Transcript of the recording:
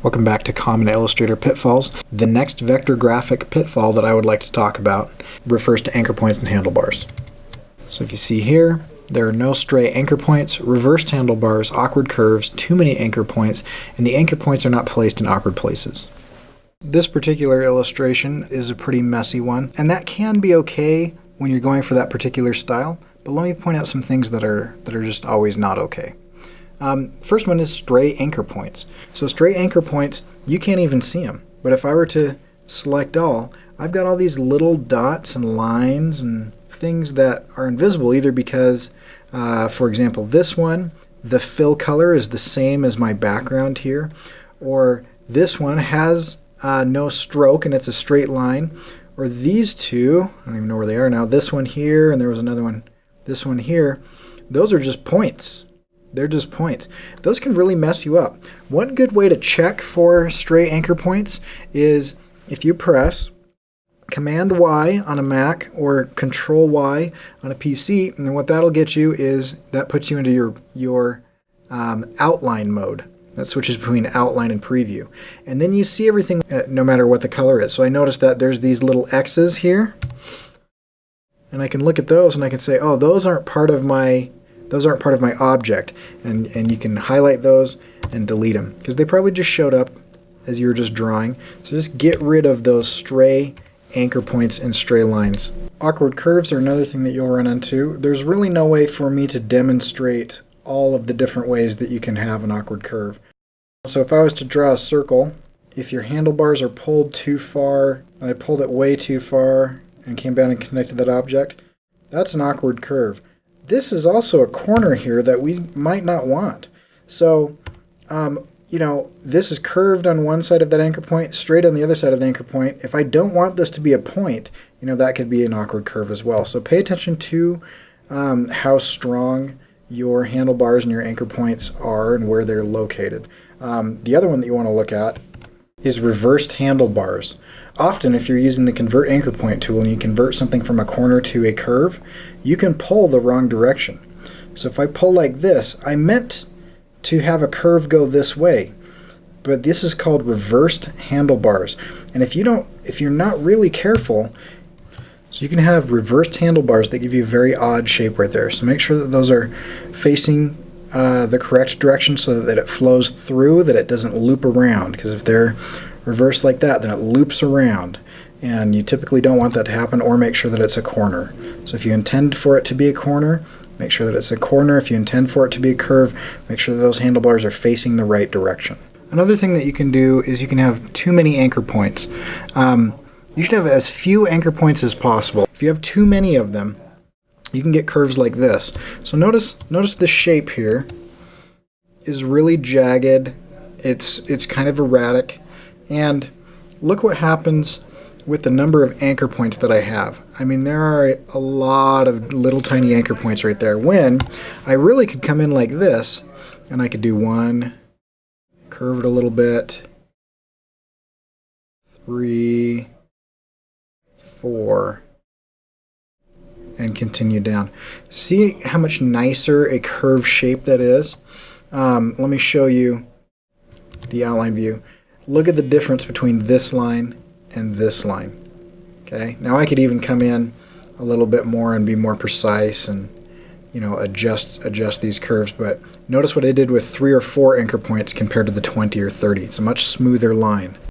Welcome back to Common Illustrator Pitfalls. The next vector graphic pitfall that I would like to talk about refers to anchor points and handlebars. So if you see here, there are no stray anchor points, reversed handlebars, awkward curves, too many anchor points, and the anchor points are not placed in awkward places. This particular illustration is a pretty messy one, and that can be okay when you're going for that particular style, but let me point out some things that are just always not okay. First one is stray anchor points. So stray anchor points, you can't even see them. But if I were to select all, I've got all these little dots and lines and things that are invisible either because, for example, this one, the fill color is the same as my background here, or this one has no stroke and it's a straight line, or these two, I don't even know where they are now, this one here and there was another one, this one here, those are just points. They're just points. Those can really mess you up. One good way to check for stray anchor points is if you press Command Y on a Mac or Control Y on a PC, and then what that'll get you is that puts you into your outline mode. That switches between outline and preview. And then you see everything no matter what the color is. So I noticed that there's these little X's here, and I can look at those and I can say, oh, those aren't part of my object, and you can highlight those and delete them because they probably just showed up as you were just drawing. So just get rid of those stray anchor points and stray lines. Awkward curves are another thing that you'll run into. There's really no way for me to demonstrate all of the different ways that you can have an awkward curve. So if I was to draw a circle, if your handlebars are pulled too far, and I pulled it way too far and came down and connected that object, that's an awkward curve. This is also a corner here that we might not want. So, this is curved on one side of that anchor point, straight on the other side of the anchor point. If I don't want this to be a point, that could be an awkward curve as well. So pay attention to how strong your handlebars and your anchor points are and where they're located. The other one that you want to look at is reversed handlebars. Often if you're using the convert anchor point tool and you convert something from a corner to a curve, you can pull the wrong direction. So if I pull like this, I meant to have a curve go this way, but this is called reversed handlebars. And if you're not really careful, so you can have reversed handlebars that give you a very odd shape right there. So make sure that those are facing the correct direction so that it flows through, that it doesn't loop around, because if they're reversed like that, then it loops around, and you typically don't want that to happen, or make sure that it's a corner. So if you intend for it to be a corner, make sure that it's a corner. If you intend for it to be a curve, make sure that those handlebars are facing the right direction. Another thing that you can do is you can have too many anchor points. You should have as few anchor points as possible. If you have too many of them, you can get curves like this. So notice the shape here is really jagged. It's kind of erratic. And look what happens with the number of anchor points that I have. I mean, there are a lot of little tiny anchor points right there, when I really could come in like this, and I could do 1, curve it a little bit, 3, 4, and continue down. See how much nicer a curved shape that is? Let me show you the outline view. Look at the difference between this line and this line. Okay, now I could even come in a little bit more and be more precise and adjust these curves, but notice what I did with 3 or 4 anchor points compared to the 20 or 30. It's a much smoother line.